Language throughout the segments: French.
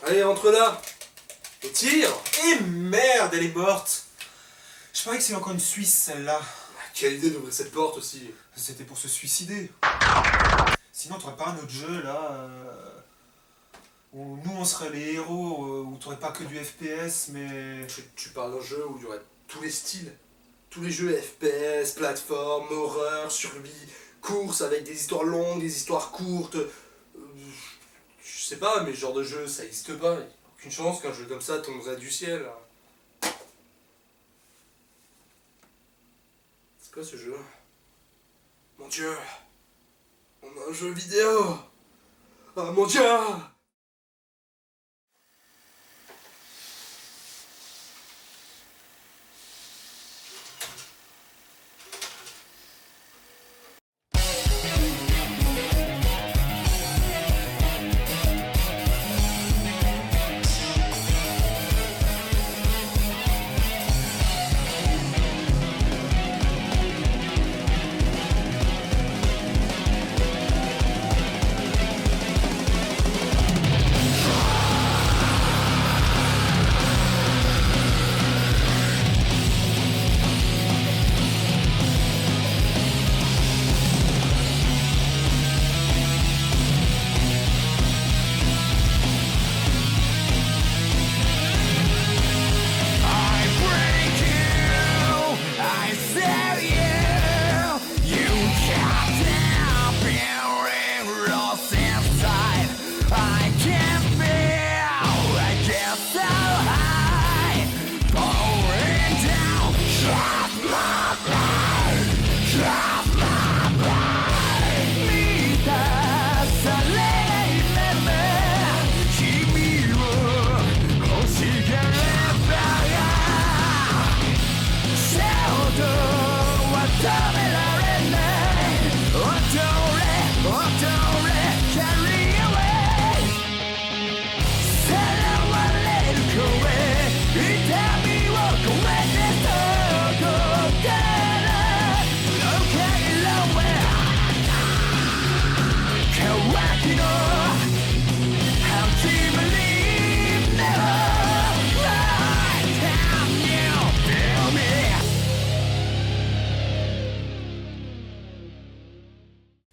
Allez, entre là. Et tire. Eh merde, elle est morte. Je parie que c'est encore une Suisse, celle-là. Quelle idée d'ouvrir cette porte aussi. C'était pour se suicider. Sinon, t'aurais pas un autre jeu, là, où nous, on serait les héros, où t'aurais pas que du FPS, mais... Tu parles d'un jeu où il y aurait tous les styles. Tous les jeux FPS, plateforme, horreur, survie, course avec des histoires longues, des histoires courtes. Je sais pas, mais ce genre de jeu, ça existe pas. Il y a aucune chance qu'un jeu comme ça tomberait du ciel. C'est quoi ce jeu? Mon Dieu! On a un jeu vidéo! Ah mon Dieu!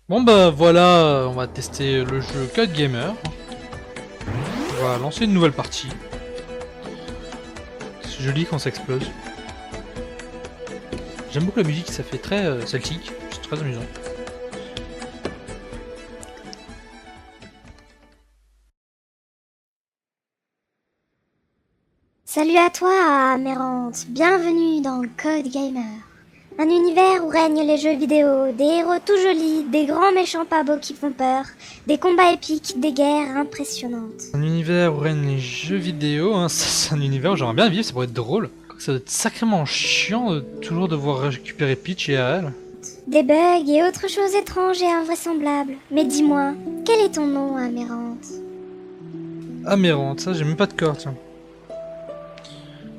Bon bah voilà, on va tester le jeu Code Gamer. On va lancer une nouvelle partie. C'est joli quand ça explose. J'aime beaucoup la musique, ça fait très celtique, c'est très amusant. Salut à toi, Amérante. Bienvenue dans Code Gamer. Un univers où règnent les jeux vidéo, des héros tout jolis, des grands méchants pas beaux qui font peur, des combats épiques, des guerres impressionnantes. Un univers où règnent les jeux vidéo, hein, c'est un univers où j'aimerais bien vivre, ça pourrait être drôle. Ça doit être sacrément chiant de toujours devoir récupérer Peach et AL. Des bugs et autres choses étranges et invraisemblables. Mais dis-moi, quel est ton nom, Amérante? Amérante, ça j'ai même pas de corps, tiens.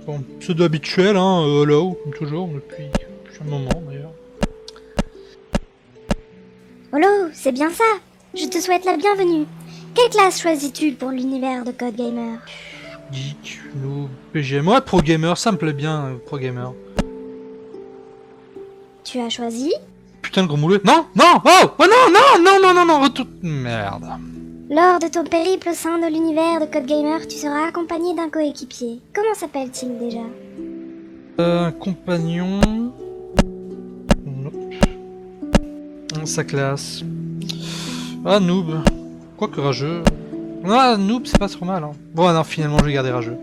Bon, pseudo habituel, hein, hello, comme toujours, depuis un moment d'ailleurs. Holo, c'est bien ça. Je te souhaite la bienvenue. Quelle classe choisis-tu pour l'univers de Code Gamer? Geek, noob, PGM, ouais, pro gamer, ça me plaît bien, pro gamer. Tu as choisi? Putain de gros moulet. Non, non, oh, oh non, retourne. Merde. Lors de ton périple au sein de l'univers de Code Gamer, tu seras accompagné d'un coéquipier. Comment s'appelle-t-il déjà? Un compagnon... Nope. Sa classe. Ah, noob. Quoique rageux. Ah, noob, c'est pas trop mal. Hein. Bon, non, finalement, je vais garder rageux.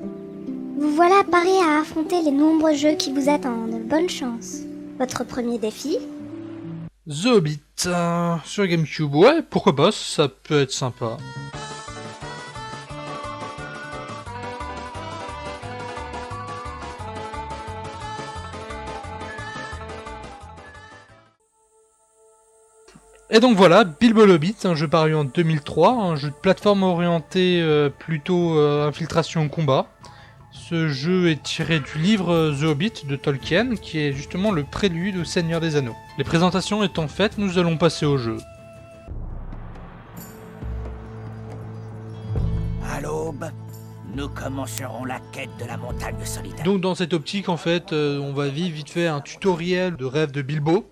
Vous voilà paré à affronter les nombreux jeux qui vous attendent. Bonne chance. Votre premier défi? The Hobbit. Sur GameCube. Ouais, pourquoi pas, ça peut être sympa. Et donc voilà, Bilbo le Hobbit, un jeu paru en 2003, un jeu de plateforme orienté plutôt infiltration combat. Ce jeu est tiré du livre The Hobbit de Tolkien, qui est justement le prélude au Seigneur des Anneaux. Les présentations étant faites, nous allons passer au jeu. À l'aube, nous commencerons la quête de la montagne solitaire. Donc dans cette optique, en fait, on va vivre vite fait un tutoriel de rêve de Bilbo,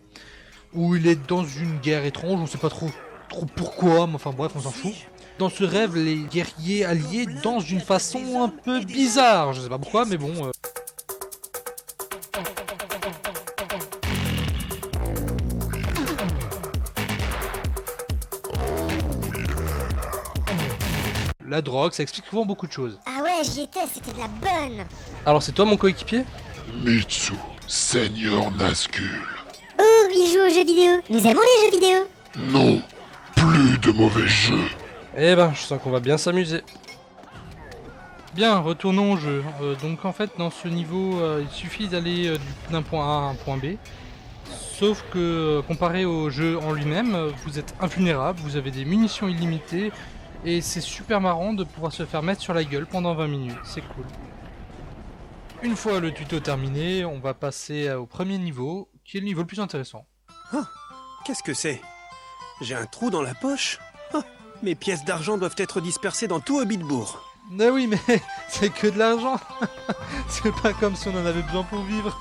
où il est dans une guerre étrange, on sait pas trop pourquoi, mais enfin bref, on s'en fout. Dans ce rêve, les guerriers alliés dansent d'une façon un peu bizarre, je sais pas pourquoi, mais bon... La drogue, ça explique souvent beaucoup de choses. Ah ouais, j'y étais, c'était de la bonne. Alors c'est toi mon coéquipier? Mitsu, Seigneur Nazgûl. Oh, il joue aux jeux vidéo. Nous aimons les jeux vidéo. Non, plus de mauvais jeux. Eh ben, je sens qu'on va bien s'amuser. Bien, retournons au jeu. Donc en fait, dans ce niveau, il suffit d'aller d'un point A à un point B. Sauf que, comparé au jeu en lui-même, vous êtes invulnérable, vous avez des munitions illimitées, et c'est super marrant de pouvoir se faire mettre sur la gueule pendant 20 minutes, c'est cool. Une fois le tuto terminé, on va passer au premier niveau, qui est le niveau le plus intéressant. Ah, qu'est-ce que c'est? J'ai un trou dans la poche? Ah, mes pièces d'argent doivent être dispersées dans tout Hobbitbourg. Ah oui, mais c'est que de l'argent. C'est pas comme si on en avait besoin pour vivre.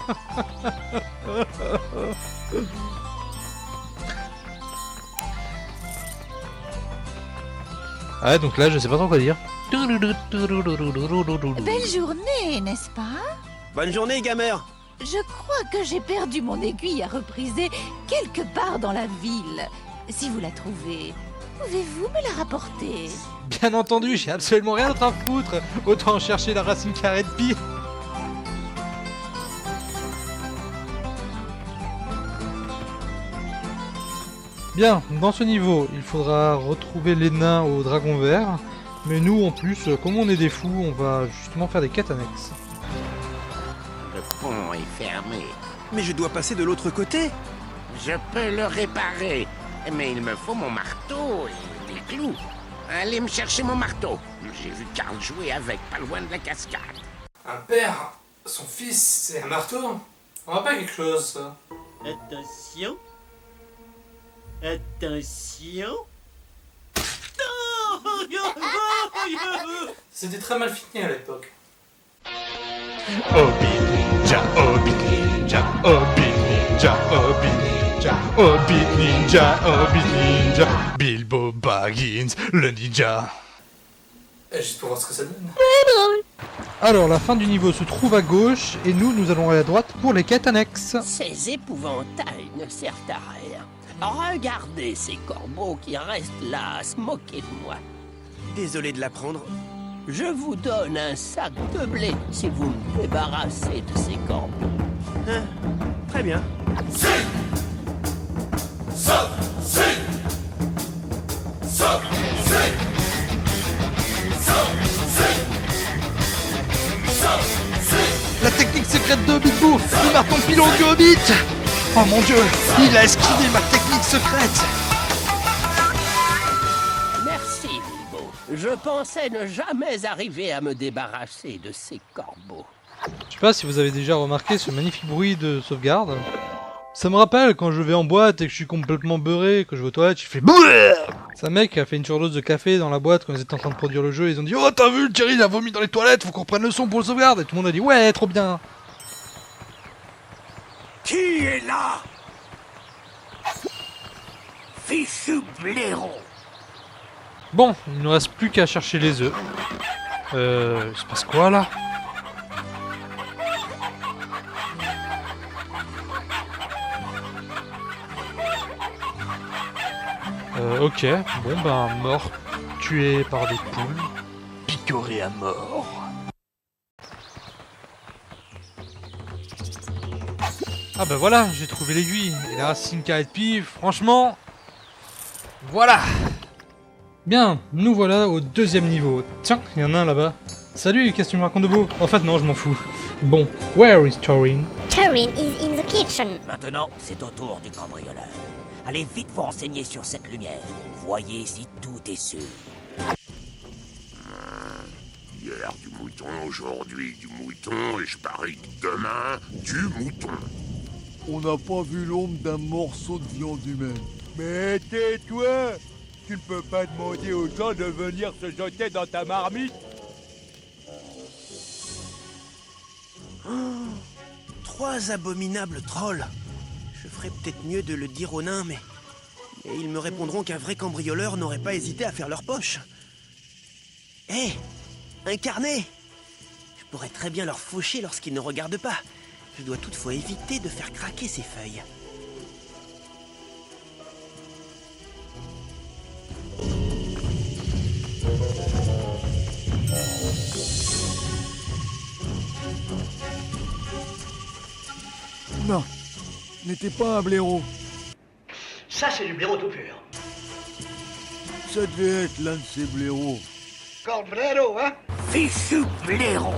Ah, donc là, je sais pas trop quoi dire. Belle journée, n'est-ce pas? Bonne journée, gamer. Je crois que j'ai perdu mon aiguille à repriser quelque part dans la ville. Si vous la trouvez, pouvez-vous me la rapporter? Bien entendu, j'ai absolument rien d'autre à foutre. Autant chercher la racine carrée de pi. Bien, dans ce niveau, il faudra retrouver les nains au dragon vert. Mais nous, en plus, comme on est des fous, on va justement faire des quêtes annexes. Le pont est fermé. Mais je dois passer de l'autre côté. Je peux le réparer, mais il me faut mon marteau et des clous. Allez me chercher mon marteau. J'ai vu Karl jouer avec, pas loin de la cascade. Un père, son fils, c'est un marteau. On va pas quelque chose, ça. Attention. Attention. C'était très mal fini à l'époque. Hobbit Ninja, Hobbit Ninja, Hobbit Ninja, Hobbit Ninja, Hobbit Ninja, Hobbit Ninja, Bilbo Baggins, le ninja. Juste pour voir ce que ça donne. Alors, la fin du niveau se trouve à gauche, et nous allons aller à droite pour les quêtes annexes. Ces épouvantails ne servent à rien. Regardez ces corbeaux qui restent là à se moquer de moi. Désolé de l'apprendre. Je vous donne un sac de blé si vous me débarrassez de ces corbeaux. Hein, très bien. La technique secrète de Hobbitbourg, le marteau pilon du Hobbit. Oh mon dieu, il a esquivé ma technique secrète. Merci, Bilbo. Je pensais ne jamais arriver à me débarrasser de ces corbeaux. Je sais pas si vous avez déjà remarqué ce magnifique bruit de sauvegarde. Ça me rappelle quand je vais en boîte et que je suis complètement beurré, que je vais aux toilettes, je fais bouh. C'est un mec qui a fait une surdose de café dans la boîte quand ils étaient en train de produire le jeu, ils ont dit « Oh t'as vu, Thierry il a vomi dans les toilettes, faut qu'on reprenne le son pour le sauvegarde !» Et tout le monde a dit « Ouais, trop bien !» Qui est là? Fichu blaireau. Bon, il ne reste plus qu'à chercher les œufs. Il se passe quoi là? Ok, bon ben mort, tué par des poules, picoré à mort. Ah bah voilà, j'ai trouvé l'aiguille, et la racine carrée de pi, franchement... Voilà. Bien, nous voilà au deuxième niveau. Tiens, il y en a un là-bas. Salut, qu'est-ce que tu me racontes de beau? En fait non, je m'en fous. Bon, where is Thorin? Thorin is in the kitchen. Maintenant, c'est au tour du cambrioleur. Allez vite vous renseigner sur cette lumière. Voyez si tout est sûr. Hier du mouton, aujourd'hui du mouton, et je parie que demain, du mouton. On n'a pas vu l'ombre d'un morceau de viande humaine. Mais tais-toi! Tu ne peux pas demander aux gens de venir se jeter dans ta marmite. 3 abominables trolls. Je ferais peut-être mieux de le dire aux nains, mais ils me répondront qu'un vrai cambrioleur n'aurait pas hésité à faire leur poche. Hé, un carnet! Je pourrais très bien leur faucher lorsqu'ils ne regardent pas. Je dois toutefois éviter de faire craquer ces feuilles. Non, n'était pas un blaireau. Ça, c'est du blaireau tout pur. Ça devait être l'un de ces blaireaux. Corde blaireau, hein? Fichu blaireau!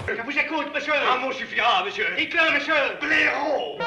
Je vous écoute, monsieur! Un mot suffira, monsieur! Dites-le, monsieur! Blaireau!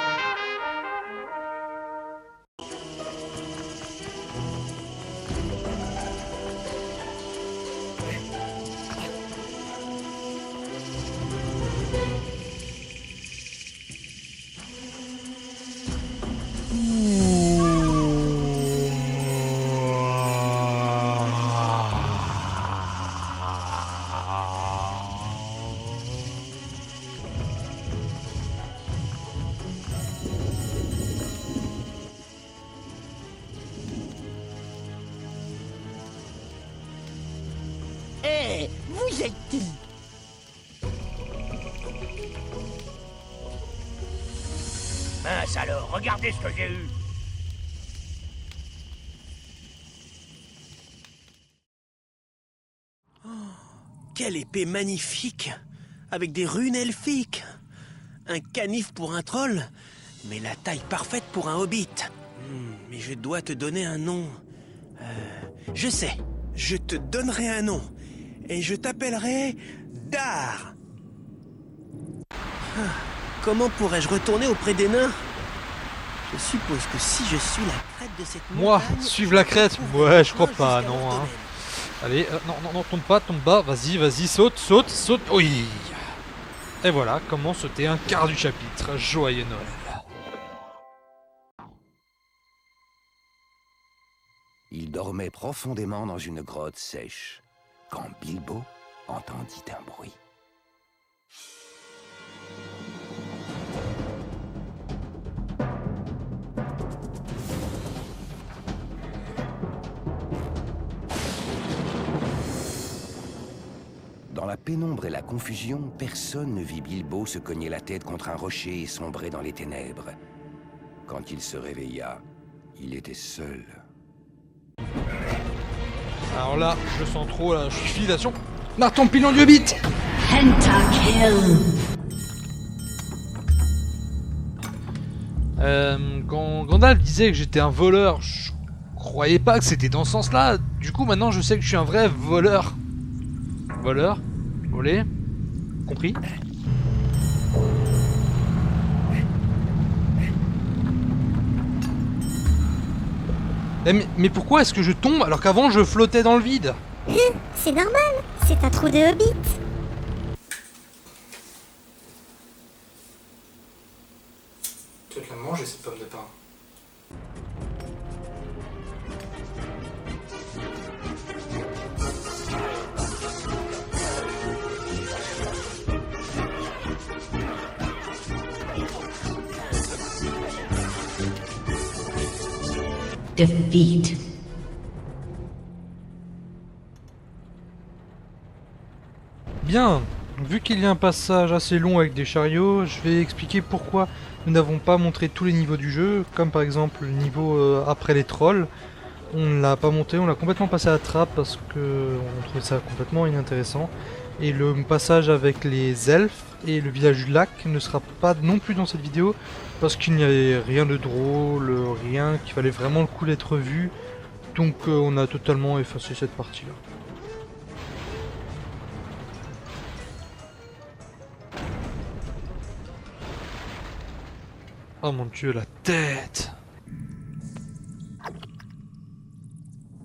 Hé, vous êtes qui? Mince alors, regardez ce que j'ai eu. Quelle épée magnifique! Avec des runes elfiques! Un canif pour un troll, mais la taille parfaite pour un hobbit. Mais je dois te donner un nom. Je sais, je te donnerai un nom. Et je t'appellerai Dar. Comment pourrais-je retourner auprès des nains? Je suppose que si je suis la crête de cette Moi, montagne... suivre la crête? Ouais, je crois pas, jusqu'à non. leur Hein. domaine. Allez, non, tombe pas, tombe bas. Vas-y, vas-y, saute. Oui. Et voilà, comment sauter un quart du chapitre. Joyeux Noël. Il dormait profondément dans une grotte sèche, quand Bilbo entendit un bruit. Dans la pénombre et la confusion, personne ne vit Bilbo se cogner la tête contre un rocher et sombrer dans les ténèbres. Quand il se réveilla, il était seul. Alors là, je sens trop la suffisation. Marton pilon du Hobbit. Quand Gandalf disait que j'étais un voleur, je croyais pas que c'était dans ce sens-là. Du coup, maintenant, je sais que je suis un vrai voleur. Voleur, volé, compris. Mais pourquoi est-ce que je tombe alors qu'avant je flottais dans le vide? C'est normal, c'est un trou de hobbit. Peut-être la manger cette pomme de pain. Defeat. Bien, vu qu'il y a un passage assez long avec des chariots, je vais expliquer pourquoi nous n'avons pas montré tous les niveaux du jeu, comme par exemple le niveau après les trolls. On ne l'a pas monté, on l'a complètement passé à la trappe parce que on trouvait ça complètement inintéressant. Et le passage avec les elfes et le village du lac ne sera pas non plus dans cette vidéo parce qu'il n'y avait rien de drôle, rien qui valait vraiment le coup d'être vu. Donc on a totalement effacé cette partie-là. Oh mon dieu, la tête!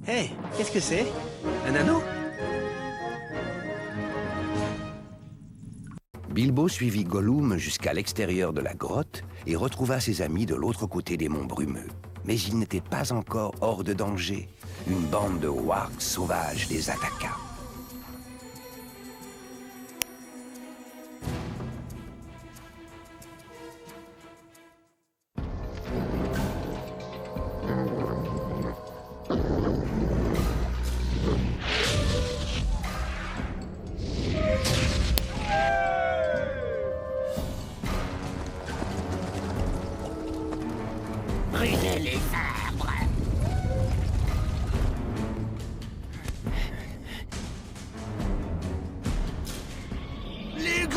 Hé, qu'est-ce que c'est? Un anneau? Bilbo suivit Gollum jusqu'à l'extérieur de la grotte et retrouva ses amis de l'autre côté des monts brumeux. Mais ils n'étaient pas encore hors de danger. Une bande de wargs sauvages les attaqua.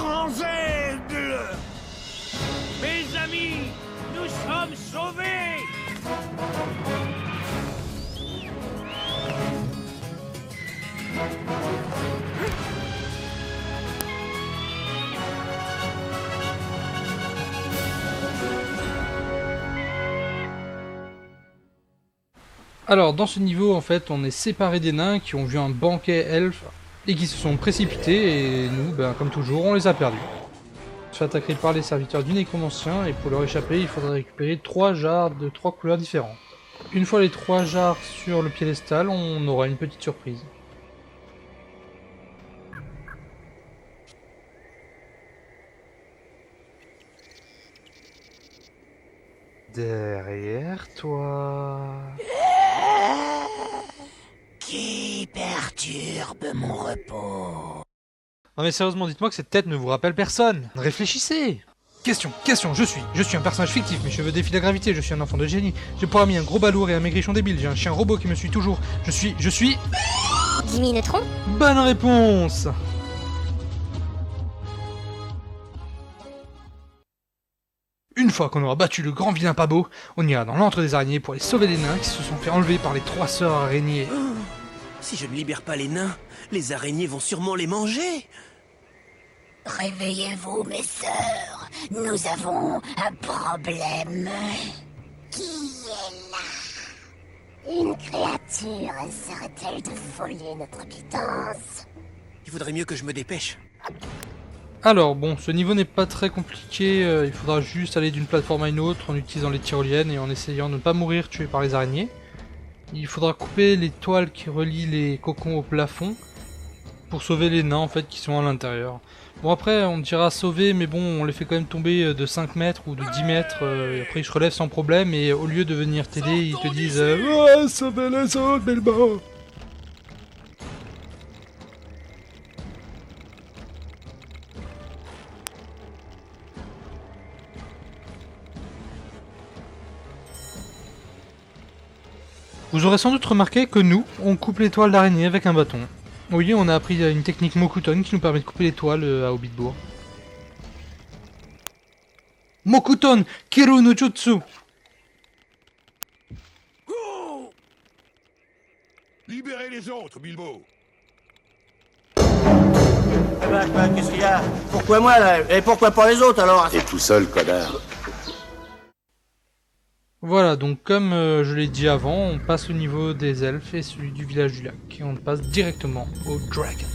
grands aigles. Mes amis, nous sommes sauvés. Alors dans ce niveau en fait on est séparés des nains qui ont vu un banquet elfe et qui se sont précipités et nous ben, comme toujours on les a perdus. On se fait attaquer par les serviteurs du nécromancien et pour leur échapper il faudra récupérer 3 jarres de 3 couleurs différentes. Une fois les 3 jarres sur le piédestal on aura une petite surprise. Derrière toi... Qui perturbe mon repos? Non mais sérieusement, dites-moi que cette tête ne vous rappelle personne. Réfléchissez. Question, je suis un personnage fictif, mes cheveux défient la gravité, je suis un enfant de génie. J'ai pour ami un gros balourd et un maigrichon débile, j'ai un chien robot qui me suit toujours. Je suis... Jimmy Neutron? Bonne réponse. Une fois qu'on aura battu le grand vilain pas beau, on ira dans l'antre des araignées pour aller sauver les nains qui se sont fait enlever par les 3 sœurs araignées. Oh, si je ne libère pas les nains, les araignées vont sûrement les manger. Réveillez-vous, mes sœurs. Nous avons un problème. Qui est là? Une créature essaierait-elle de voler notre pitance? Il vaudrait mieux que je me dépêche. Alors bon, ce niveau n'est pas très compliqué, il faudra juste aller d'une plateforme à une autre en utilisant les tyroliennes et en essayant de ne pas mourir tué par les araignées. Il faudra couper les toiles qui relient les cocons au plafond pour sauver les nains en fait qui sont à l'intérieur. Bon après on dira sauver mais bon on les fait quand même tomber de 5 mètres ou de 10 mètres et après ils se relèvent sans problème et au lieu de venir t'aider ils te disent ouais, sauvez les autres Bilbo. Vous aurez sans doute remarqué que nous, on coupe les toiles d'araignée avec un bâton. Oui, on a appris une technique Mokuton qui nous permet de couper les toiles à Hobbitbourg. Mokuton Kiru no Jutsu. Libérez les autres, Bilbo. Qu'est-ce qu'il y a? Pourquoi moi là? Et pourquoi pas les autres alors? T'es tout seul, connard. Voilà, donc comme je l'ai dit avant, on passe au niveau des elfes et celui du village du lac. Et on passe directement au dragon.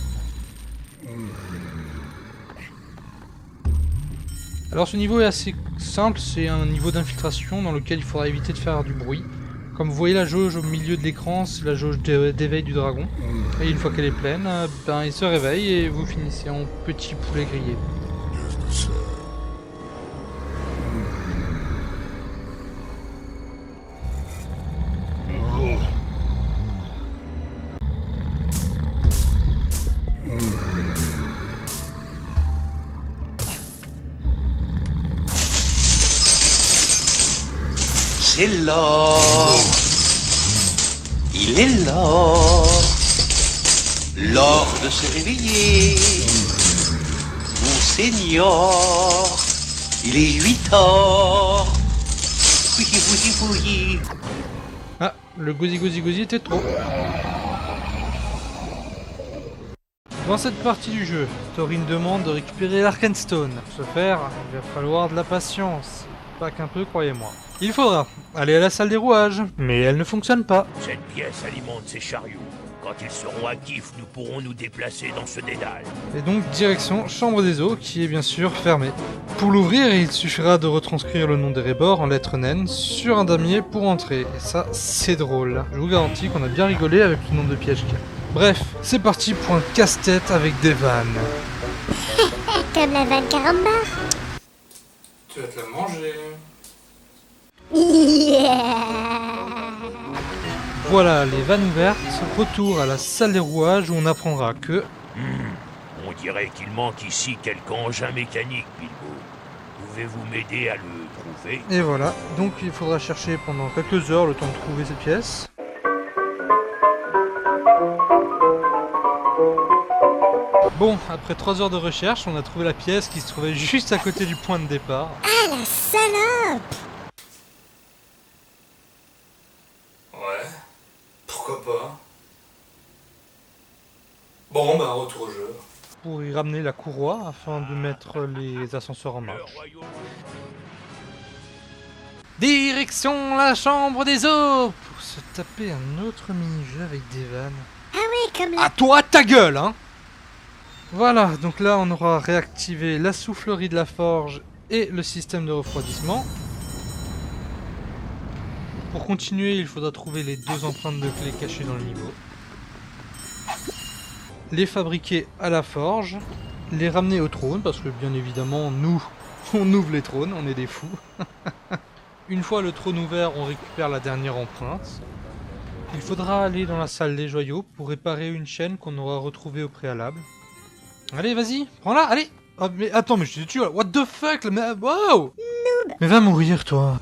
Alors ce niveau est assez simple, c'est un niveau d'infiltration dans lequel il faudra éviter de faire du bruit. Comme vous voyez la jauge au milieu de l'écran, c'est la jauge d'éveil du dragon. Et une fois qu'elle est pleine, ben, il se réveille et vous finissez en petit poulet grillé. C'est l'or. Il est l'or. L'or de se réveiller. Mon seigneur. Il est 8h. Oui, oui, oui. Ah, le gousi était trop. Dans cette partie du jeu, Thorin demande de récupérer l'Arkenstone. Pour ce faire, il va falloir de la patience. Pas qu'un peu, croyez-moi. Il faudra aller à la salle des rouages, mais elle ne fonctionne pas. Cette pièce alimente ces chariots. Quand ils seront actifs, nous pourrons nous déplacer dans ce dédale. Et donc, direction Chambre des Eaux, qui est bien sûr fermée. Pour l'ouvrir, il suffira de retranscrire le nom d'Erebor en lettres naines sur un damier pour entrer. Et ça, c'est drôle. Je vous garantis qu'on a bien rigolé avec le nombre de pièges qu'il y a. Bref, c'est parti pour un casse-tête avec des vannes. Comme la vanne Caramba. Tu vas te la manger. Voilà, les vannes ouvertes, retour à la salle des rouages où on apprendra que... On dirait qu'il manque ici quelque engin mécanique, Bilbo. Pouvez-vous m'aider à le trouver? Et voilà, donc il faudra chercher pendant quelques heures le temps de trouver cette pièce. Bon, après 3 heures de recherche, on a trouvé la pièce qui se trouvait juste à côté du point de départ. Ah la salope! Ouais, pourquoi pas. Bon, bah retour au jeu. Pour y ramener la courroie afin de mettre les ascenseurs en marche. Direction la chambre des eaux pour se taper un autre mini-jeu avec des vannes. Ah oui, comme la... À toi ta gueule, hein! Voilà, donc là on aura réactivé la soufflerie de la forge et le système de refroidissement. Pour continuer, il faudra trouver les 2 empreintes de clés cachées dans le niveau. Les fabriquer à la forge, les ramener au trône, parce que bien évidemment, nous, on ouvre les trônes, on est des fous. Une fois le trône ouvert, on récupère la dernière empreinte. Il faudra aller dans la salle des joyaux pour réparer une chaîne qu'on aura retrouvée au préalable. Allez, vas-y, prends-la, allez! Oh, mais attends, mais je te tue là, what the fuck, là, mais wow! Noob. Mais va mourir, toi!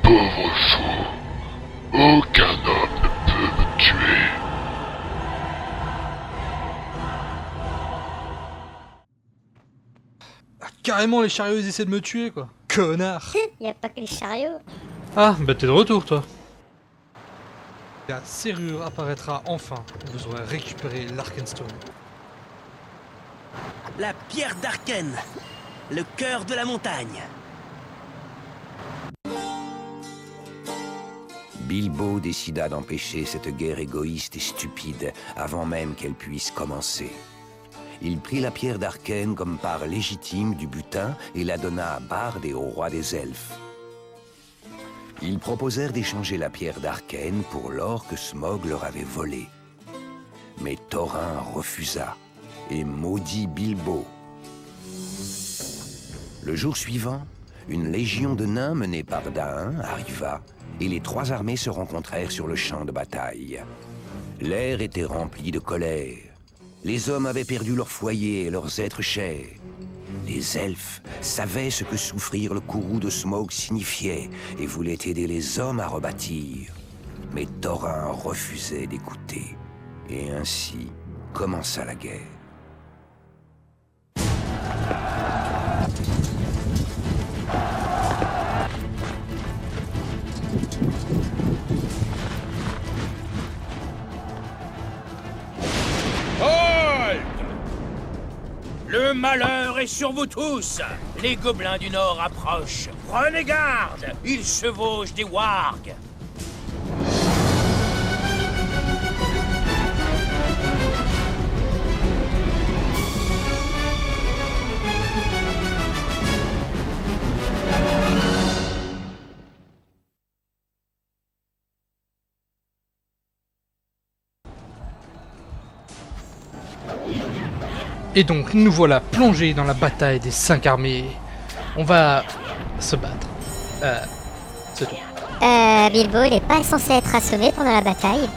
Pauvre fou, aucun homme ne peut me tuer. Ah, carrément, les chariots ils essaient de me tuer, quoi. Connard! Y a pas que les chariots. Ah, bah t'es de retour, toi. La serrure apparaîtra enfin. Vous aurez récupéré l'Arkenstone. La pierre d'Arken, le cœur de la montagne. Bilbo décida d'empêcher cette guerre égoïste et stupide avant même qu'elle puisse commencer. Il prit la pierre d'Arken comme part légitime du butin et la donna à Bard et au roi des elfes. Ils proposèrent d'échanger la pierre d'Arken pour l'or que Smaug leur avait volé. Mais Thorin refusa et maudit Bilbo. Le jour suivant, une légion de nains menée par Dain arriva et les 3 armées se rencontrèrent sur le champ de bataille. L'air était rempli de colère. Les hommes avaient perdu leur foyer et leurs êtres chers. Les elfes savaient ce que souffrir le courroux de Smaug signifiait et voulaient aider les hommes à rebâtir. Mais Thorin refusait d'écouter. Et ainsi commença la guerre. Le malheur est sur vous tous. Les gobelins du Nord approchent. Prenez garde, ils chevauchent des wargs. Et donc, nous voilà plongés dans la bataille des 5 armées. On va se battre. C'est tout. Bilbo, il est pas censé être assommé pendant la bataille.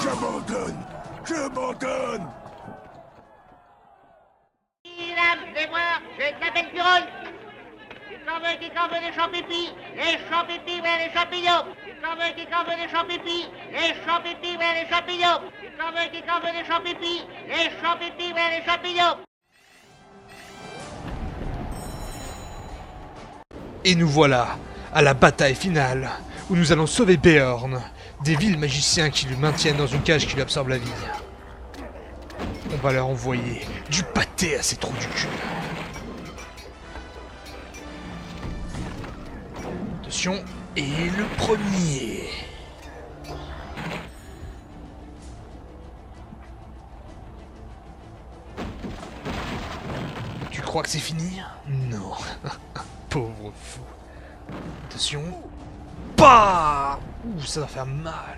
J'abandonne! J'abandonne! J'ai de la belle pirolle. Qui s'en veut des champs-pipis? Les champs-pipis vers les champignons. Qui s'en veut des champs-pipis? Les champs-pipis vers les champignons. Qui s'en veut des champs-pipis? Les champs-pipis vers les champignons. Et nous voilà à la bataille finale, où nous allons sauver Beorn, des vils magiciens qui le maintiennent dans une cage qui lui absorbe la vie. On va leur envoyer du pâté à ces trous du cul. Attention, et le premier. Tu crois que c'est fini? Non. Pauvre fou. Attention. Bah! Ouh, ça va faire mal.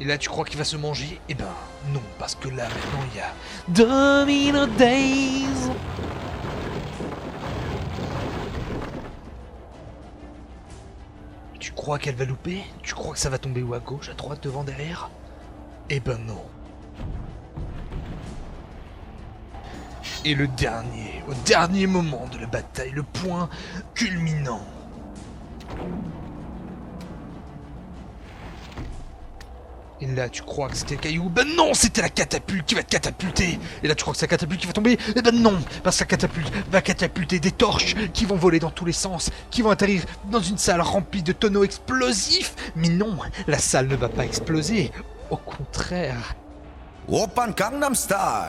Et là, tu crois qu'il va se manger? Eh ben, non, parce que là, maintenant, il y a Domino Days. Tu crois qu'elle va louper? Tu crois que ça va tomber où? À gauche, à droite, devant, derrière? Eh ben non. Et le dernier, au dernier moment de la bataille, le point culminant. Et là, tu crois que c'était le caillou? Ben non, c'était la catapulte qui va te catapulter. Et là, tu crois que c'est la catapulte qui va tomber? Eh ben non, parce que la catapulte va catapulter des torches qui vont voler dans tous les sens, qui vont atterrir dans une salle remplie de tonneaux explosifs. Mais non, la salle ne va pas exploser. Au contraire. Oppan Gangnam Style.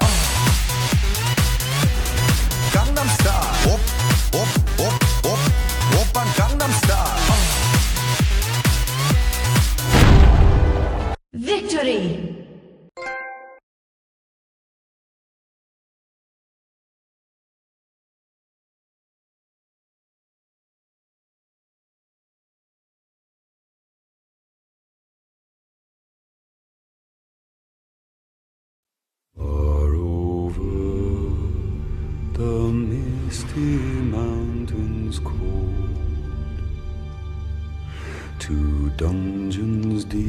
Gangnam Style. Oppan Gangnam Style. Victory! Far over the misty mountains cold, to dungeons deep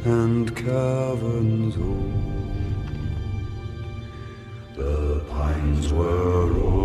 and caverns old, the pines were old.